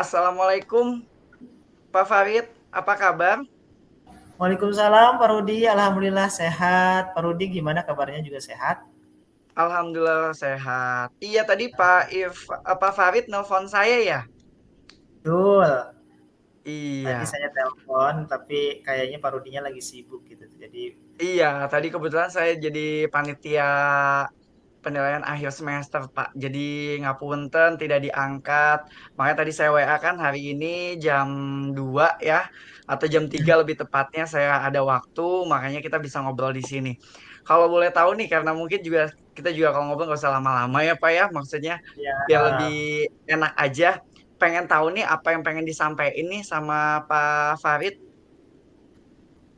Assalamualaikum Pak Farid, apa kabar? Waalaikumsalam Pak Rudi, alhamdulillah sehat. Pak Rudi gimana kabarnya juga sehat? Alhamdulillah sehat. Iya tadi Pak Farid nelpon saya ya? Betul. Tadi Iya, saya telepon tapi kayaknya Pak Rudinya lagi sibuk gitu. Jadi iya. Tadi kebetulan saya jadi panitia penilaian akhir semester Pak. Jadi ngapunten tidak diangkat. Makanya tadi saya WA kan hari ini jam 2 ya, atau jam 3 lebih tepatnya saya ada waktu, makanya kita bisa ngobrol di sini. Kalau boleh tahu nih, karena mungkin juga kita juga kalau ngobrol nggak usah lama-lama ya Pak ya, maksudnya ya, biar lebih enak aja. Pengen tahu nih apa yang pengen disampaikan nih sama Pak Farid.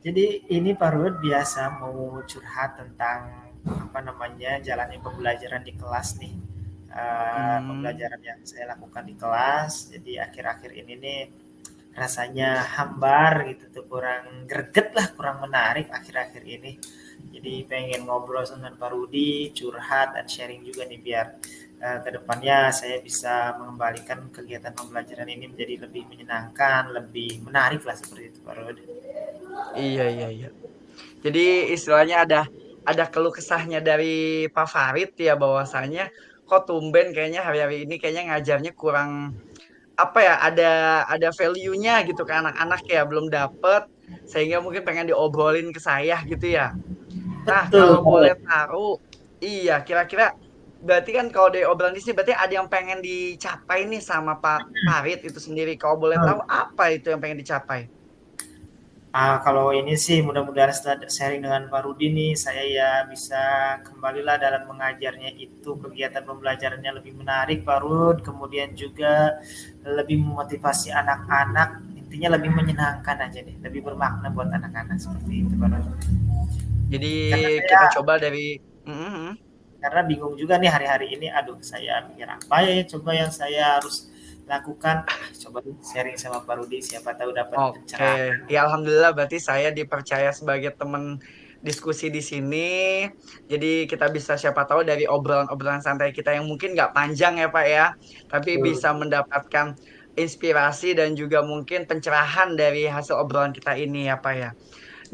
jadi ini Pak Rud biasa mau curhat tentang apa namanya jalannya pembelajaran di kelas nih. Hmm, Pembelajaran yang saya lakukan di kelas. Jadi akhir-akhir ini nih rasanya hambar gitu tuh, kurang greget lah, kurang menarik akhir-akhir ini. Jadi pengen ngobrol sama Pak Rudi, curhat dan sharing juga nih biar kedepannya saya bisa mengembalikan kegiatan pembelajaran ini menjadi lebih menyenangkan, lebih menarik lah seperti itu Pak Rudi. iya iya iya. Jadi istilahnya ada keluh kesahnya dari Pak Farid ya, bahwasanya kok tumben kayaknya hari-hari ini kayaknya ngajarnya kurang apa ya, ada value-nya gitu ke anak-anak ya, belum dapet, sehingga mungkin pengen diobrolin ke saya gitu ya. Nah, Betul kalau Pak boleh Rudi. tahu, iya kira-kira berarti kan kalau dari obrolan di sini berarti ada yang pengen dicapai nih sama Pak Farid itu sendiri. Kalau boleh tahu apa itu yang pengen dicapai? Kalau ini sih mudah-mudahan setelah sharing dengan Pak Rudi nih, saya ya bisa kembalilah dalam mengajarnya itu kegiatan pembelajarannya lebih menarik Pak Rud, kemudian juga lebih memotivasi anak-anak, intinya lebih menyenangkan aja deh, lebih bermakna buat anak-anak seperti itu Pak Rud. Jadi Karena saya kita coba dari. Mhm. karena bingung juga nih hari-hari ini, aduh saya mikir apa ya coba yang saya harus lakukan. Coba sharing sama Pak Rudi, siapa tahu dapat Oke, pencerahan. ya alhamdulillah berarti saya dipercaya sebagai teman diskusi di sini. Jadi kita bisa siapa tahu dari obrolan-obrolan santai kita yang mungkin nggak panjang ya Pak ya, tapi bisa Betul, mendapatkan inspirasi dan juga mungkin pencerahan dari hasil obrolan kita ini ya Pak ya.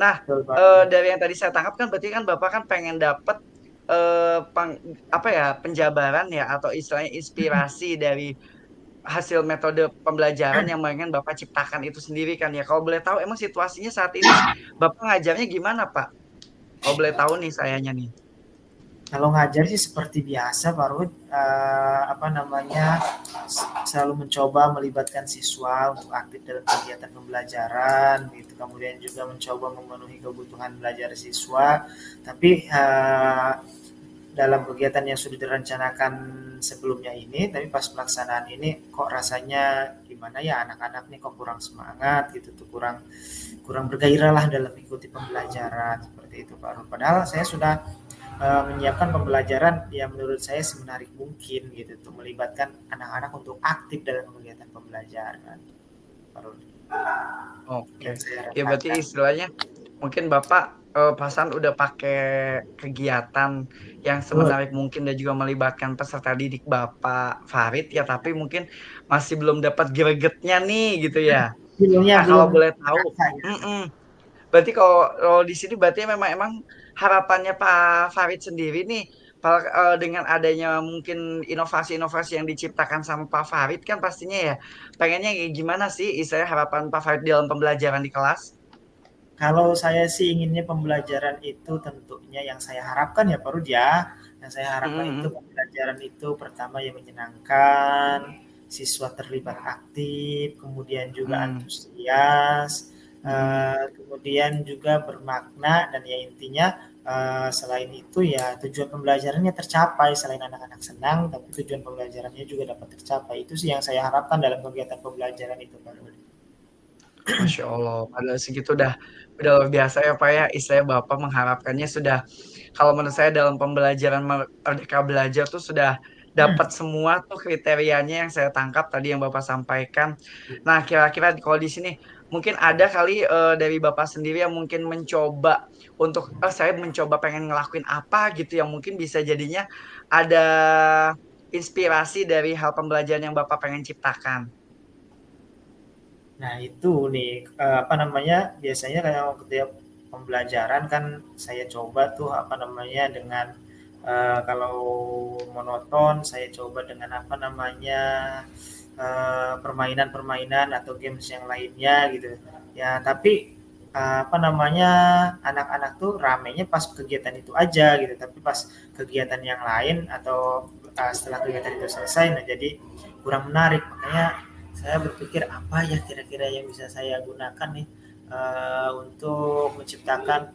Nah, betul Pak Rudi. dari yang tadi saya tangkap kan berarti kan Bapak kan pengen dapet apa ya, penjabaran ya atau istilahnya inspirasi dari hasil metode pembelajaran yang pengen Bapak ciptakan itu sendiri kan ya. Kalau boleh tahu emang situasinya saat ini Bapak ngajarnya gimana, Pak? Kalau boleh tahu nih sayanya nih. Kalau ngajar sih seperti biasa Pak Rud, apa namanya, selalu mencoba melibatkan siswa untuk aktif dalam kegiatan pembelajaran gitu, kemudian juga mencoba memenuhi kebutuhan belajar siswa, tapi dalam kegiatan yang sudah direncanakan sebelumnya ini, tapi pas pelaksanaan ini kok rasanya gimana ya, anak-anak nih kok kurang semangat gitu tuh, kurang kurang bergairah lah dalam mengikuti pembelajaran seperti itu Pak Rud. Padahal saya sudah menyiapkan pembelajaran yang menurut saya semenarik mungkin gitu untuk melibatkan anak-anak untuk aktif dalam kegiatan pembelajaran. Baru Oke. yang saya Ya berarti rasakan. istilahnya mungkin Bapak pasan udah pakai kegiatan yang Betul. semenarik mungkin dan juga melibatkan peserta didik Bapak Farid ya, tapi mungkin masih belum dapat gregetnya nih gitu ya. Feelnya Nah, kalau belum boleh tahu, terasa ya. mm-mm. Berarti kalau di sini berarti memang harapannya Pak Farid sendiri nih, dengan adanya mungkin inovasi-inovasi yang diciptakan sama Pak Farid kan pastinya ya pengennya kayak gimana sih istilahnya harapan Pak Farid dalam pembelajaran di kelas? Kalau saya sih inginnya pembelajaran itu tentunya yang saya harapkan ya Pak Rud ya. Yang saya harapkan itu Mm-mm. pembelajaran itu pertama yang menyenangkan, siswa terlibat aktif, kemudian juga Mm-mm. antusias, Mm-mm. kemudian juga bermakna dan ya intinya selain itu ya tujuan pembelajarannya tercapai, selain anak-anak senang, tapi tujuan pembelajarannya juga dapat tercapai. Itu sih yang saya harapkan dalam kegiatan pembelajaran itu Pak Rud. Masya Allah, padahal segitu udah luar biasa ya Pak ya, istilahnya Bapak mengharapkannya sudah, kalau menurut saya dalam pembelajaran Merdeka Belajar tuh sudah dapat semua tuh kriterianya yang saya tangkap tadi yang Bapak sampaikan. Nah, kira-kira kalau di sini mungkin ada kali dari Bapak sendiri yang mungkin mencoba untuk, saya mencoba pengen ngelakuin apa gitu yang mungkin bisa jadinya ada inspirasi dari hal pembelajaran yang Bapak pengen ciptakan. Nah itu nih, apa namanya, biasanya kalau ketika pembelajaran kan saya coba tuh, apa namanya, dengan, kalau monoton saya coba dengan, apa namanya, permainan-permainan atau games yang lainnya gitu. Ya tapi, apa namanya, anak-anak tuh ramenya pas kegiatan itu aja gitu, tapi pas kegiatan yang lain atau, setelah kegiatan itu selesai, nah jadi kurang menarik. Makanya saya berpikir apa ya kira-kira yang bisa saya gunakan nih untuk menciptakan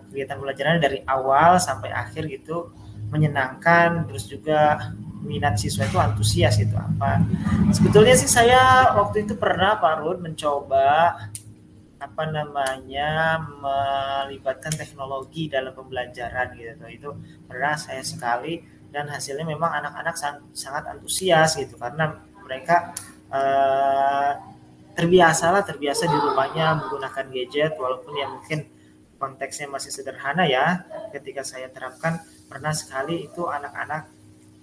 kegiatan pembelajaran dari awal sampai akhir gitu menyenangkan, terus juga minat siswa itu antusias gitu. Apa sebetulnya sih saya waktu itu pernah Pak Rud mencoba apa namanya melibatkan teknologi dalam pembelajaran gitu. Itu pernah saya sekali dan hasilnya memang anak-anak sangat antusias gitu karena mereka eh, terbiasa di rumahnya menggunakan gadget walaupun ya mungkin konteksnya masih sederhana ya. Ketika saya terapkan pernah sekali itu anak-anak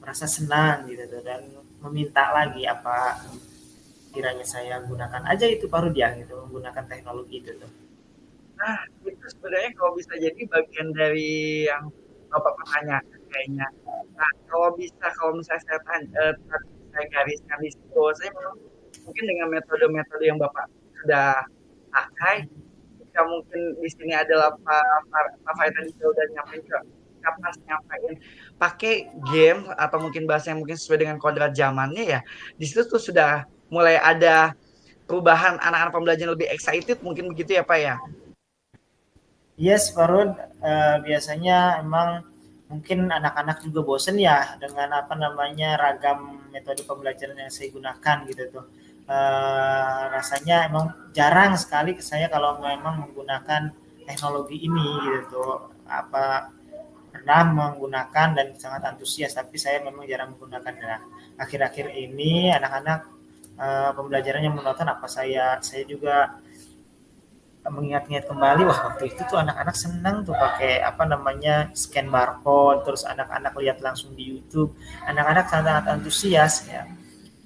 merasa senang gitu dan meminta lagi apa kiranya saya gunakan aja itu baru dia gitu menggunakan teknologi itu tuh. Nah, itu sebenarnya kalau bisa jadi bagian dari yang Bapak pertanyakan kayaknya. Nah, kalau bisa, kalau misalnya tadi saya gariskan di situ, saya memang mungkin dengan metode-metode yang Bapak sudah pakai, jika mungkin di sini adalah Pak Fahri tadi juga udah nyampein ke pas nyampein pakai game atau mungkin bahasa yang mungkin sesuai dengan kodrat zamannya ya, di situ tuh sudah mulai ada perubahan anak-anak pembelajaran lebih excited mungkin begitu ya Pak ya? Yes, Farun, biasanya emang mungkin anak-anak juga bosen ya dengan apa namanya ragam metode pembelajaran yang saya gunakan gitu tuh. Rasanya emang jarang sekali saya kalau memang menggunakan teknologi ini gitu tuh. Apa pernah menggunakan dan sangat antusias, tapi saya memang jarang menggunakan. Nah, akhir-akhir ini anak-anak pembelajarannya monoton apa saya juga mengingat-ingat kembali wah waktu itu tuh anak-anak senang tuh pakai apa namanya scan barcode terus anak-anak lihat langsung di YouTube anak-anak sangat antusias ya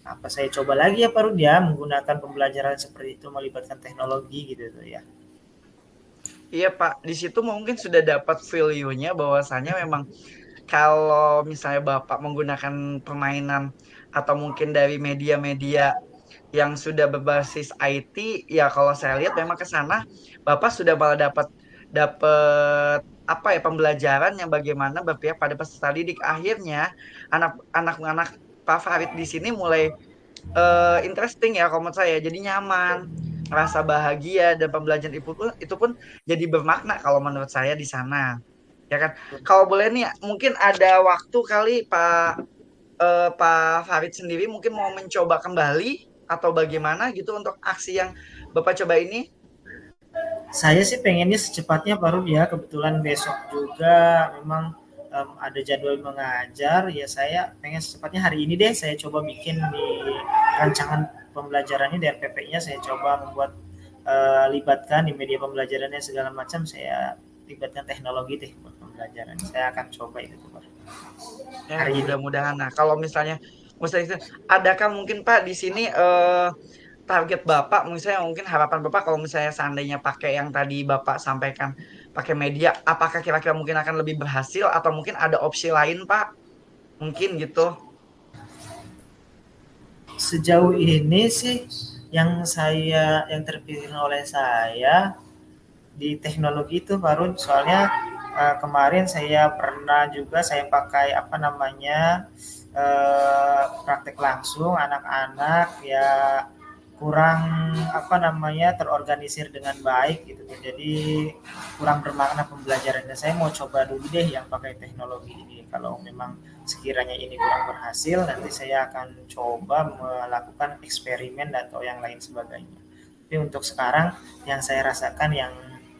apa saya coba lagi ya Pak Rudia menggunakan pembelajaran seperti itu melibatkan teknologi gitu tuh ya. Iya Pak, di situ mungkin sudah dapat value-nya bahwasanya memang kalau misalnya Bapak menggunakan permainan atau mungkin dari media-media yang sudah berbasis IT, ya kalau saya lihat memang ke sana Bapak sudah malah dapat dapat apa ya pembelajaran yang bagaimana berpihak pada peserta didik. Akhirnya anak-anak Pak Farid di sini mulai interesting ya kalau menurut saya. Jadi nyaman, merasa bahagia dan pembelajaran itu pun jadi bermakna kalau menurut saya di sana. Ya kan? Kalau boleh nih mungkin ada waktu kali Pak Farid sendiri mungkin mau mencoba kembali atau bagaimana gitu untuk aksi yang Bapak coba ini? Saya sih pengennya secepatnya Pak Rudia kebetulan besok juga memang ada jadwal mengajar ya saya pengen secepatnya hari ini deh saya coba bikin di rancangan pembelajarannya di RPP-nya saya coba membuat libatkan di media pembelajarannya segala macam saya libatkan teknologi deh buat pembelajaran saya akan coba itu Pak Ya, hari ini. mudah-mudahan. Nah, kalau misalnya adakah mungkin Pak di sini target Bapak, misalnya mungkin harapan Bapak kalau misalnya seandainya pakai yang tadi Bapak sampaikan pakai media, apakah kira-kira mungkin akan lebih berhasil atau mungkin ada opsi lain Pak? Mungkin gitu. Sejauh ini sih yang terpilih oleh saya di teknologi itu baru soalnya kemarin saya pernah juga saya pakai apa namanya praktek langsung anak-anak ya kurang apa namanya terorganisir dengan baik gitu jadi kurang bermakna pembelajarannya saya mau coba dulu deh yang pakai teknologi ini kalau memang sekiranya ini kurang berhasil nanti saya akan coba melakukan eksperimen atau yang lain sebagainya tapi untuk sekarang yang saya rasakan yang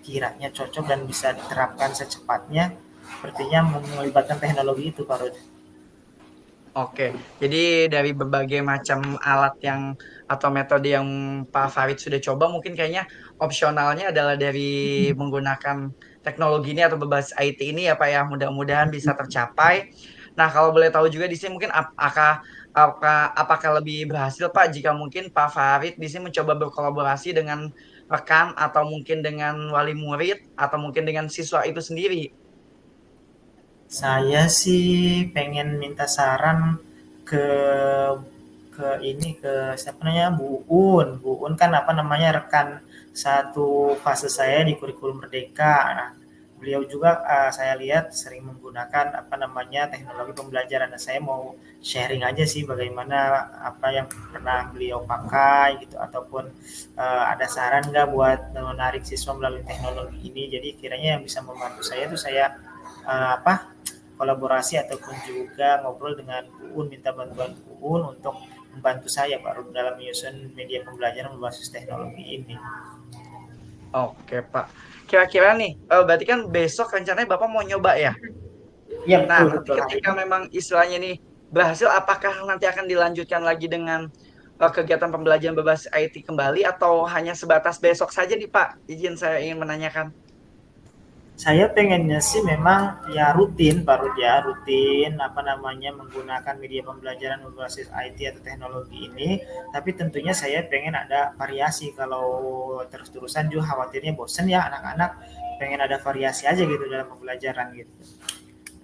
kiranya cocok dan bisa diterapkan secepatnya sepertinya melibatkan teknologi itu Pak Rud. Oke, jadi dari berbagai macam alat yang atau metode yang Pak Farid sudah coba, mungkin kayaknya opsionalnya adalah dari menggunakan teknologi ini atau berbasis IT ini ya Pak ya. Mudah-mudahan bisa tercapai. Nah, kalau boleh tahu juga di sini mungkin apakah lebih berhasil Pak jika mungkin Pak Farid di sini mencoba berkolaborasi dengan rekan atau mungkin dengan wali murid atau mungkin dengan siswa itu sendiri? Saya sih pengen minta saran ke ke siapa namanya, Bu Un. Bu Un kan apa namanya, rekan satu fase saya di kurikulum Merdeka. Nah, beliau juga saya lihat sering menggunakan apa namanya, teknologi pembelajaran. Dan saya mau sharing aja sih bagaimana apa yang pernah beliau pakai gitu, ataupun ada saran nggak buat menarik siswa melalui teknologi ini. Jadi kiranya yang bisa membantu saya itu saya apa, kolaborasi ataupun juga ngobrol dengan Bu Un, minta bantuan Bu Un untuk membantu saya Pak dalam menyusun media pembelajaran berbasis teknologi ini. Oke, Pak. Kira-kira nih, berarti kan besok rencananya Bapak mau nyoba ya? Iya Nah, betul nanti betul hari ketika ini. memang istilahnya nih berhasil, apakah nanti akan dilanjutkan lagi dengan kegiatan pembelajaran berbasis IT kembali atau hanya sebatas besok saja nih, Pak? Izin saya ingin menanyakan. Saya pengennya sih memang ya rutin Pak Rud, ya rutin apa namanya, menggunakan media pembelajaran berbasis IT atau teknologi ini, tapi tentunya saya pengen ada variasi. Kalau terus-terusan juga khawatirnya bosen ya anak-anak, pengen ada variasi aja gitu dalam pembelajaran gitu.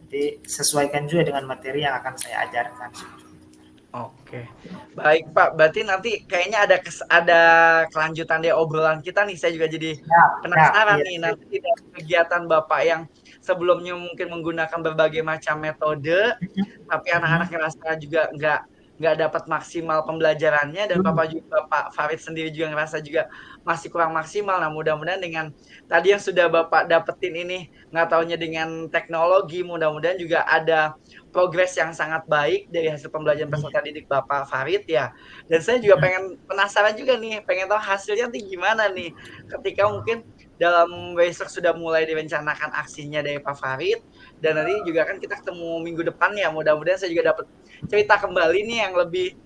Jadi sesuaikan juga dengan materi yang akan saya ajarkan. Oke, baik Pak. Berarti nanti kayaknya ada kelanjutan dari obrolan kita nih. Saya juga jadi Siap, siap, penasaran iya, nih siap. nanti dari kegiatan Bapak yang sebelumnya mungkin menggunakan berbagai macam metode, tapi anak-anak ngerasa juga nggak dapat maksimal pembelajarannya dan Bapak Farid sendiri juga ngerasa juga masih kurang maksimal. Nah, mudah-mudahan dengan tadi yang sudah Bapak dapetin ini, nggak taunya dengan teknologi, mudah-mudahan juga ada progres yang sangat baik dari hasil pembelajaran peserta didik Bapak Farid ya. Dan saya juga pengen penasaran juga nih, pengen tahu hasilnya nanti gimana nih ketika mungkin dalam besok sudah mulai direncanakan aksinya dari Pak Farid dan nanti juga kan kita ketemu minggu depan ya. Mudah-mudahan saya juga dapat cerita kembali nih yang lebih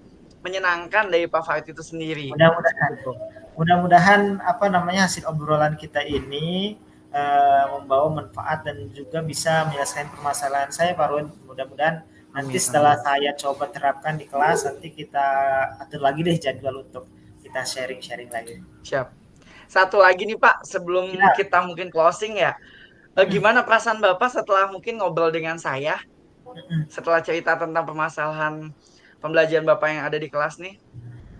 menyenangkan dari Pak Farid itu sendiri. Mudah-mudahan, Seperti itu. mudah-mudahan apa namanya, hasil obrolan kita ini membawa manfaat dan juga bisa menyelesaikan permasalahan saya Pak Rud. Mudah-mudahan nanti Amin, setelah amin. saya coba terapkan di kelas, nanti kita atur lagi deh jadwal untuk kita sharing-sharing lagi. Siap. Satu lagi nih Pak, sebelum Ya. kita mungkin closing ya, gimana perasaan Bapak setelah mungkin ngobrol dengan saya, setelah cerita tentang permasalahan pembelajaran Bapak yang ada di kelas nih?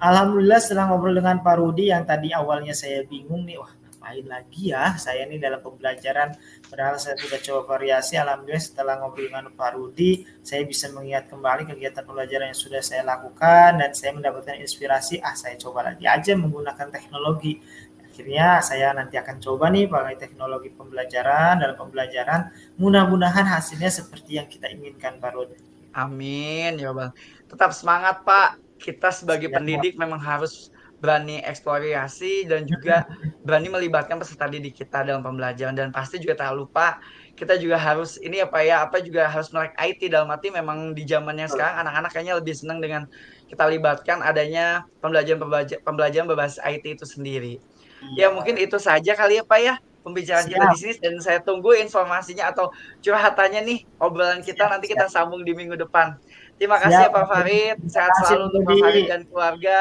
Alhamdulillah setelah ngobrol dengan Pak Rudi yang tadi awalnya saya bingung nih, wah ngapain lagi ya saya nih dalam pembelajaran, padahal saya sudah coba variasi. Alhamdulillah setelah ngobrol dengan Pak Rudi, saya bisa mengingat kembali kegiatan pembelajaran yang sudah saya lakukan dan saya mendapatkan inspirasi, saya coba lagi aja menggunakan teknologi. Akhirnya saya nanti akan coba nih pakai teknologi pembelajaran dalam pembelajaran, mudah-mudahan hasilnya seperti yang kita inginkan Pak Rudi. Amin, ya Bang. Tetap semangat, Pak. Kita sebagai Siap. pendidik memang harus berani eksplorasi dan juga berani melibatkan peserta didik kita dalam pembelajaran dan pasti juga tak lupa kita juga harus ini apa juga harus melek IT dalam arti memang di zamannya sekarang anak-anak kayaknya lebih senang dengan kita libatkan adanya pembelajaran berbasis IT itu sendiri. Ya Iya mungkin Pak. itu saja kali ya Pak ya pembicaraan kita di Siap. sini dan saya tunggu informasinya atau curhatannya nih obrolan kita Siap, nanti kita siap. sambung di minggu depan. Terima kasih Siap, ya Pak Farid, terima sehat kasih selalu Pak untuk Pak Farid Rudi. dan keluarga,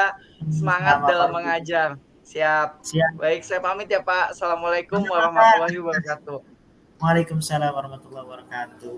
semangat Sama Pak dalam Rudi. mengajar. Siap. Siap. Baik, saya pamit ya Pak. Assalamualaikum Sama-sama. warahmatullahi wabarakatuh. Waalaikumsalam warahmatullahi wabarakatuh.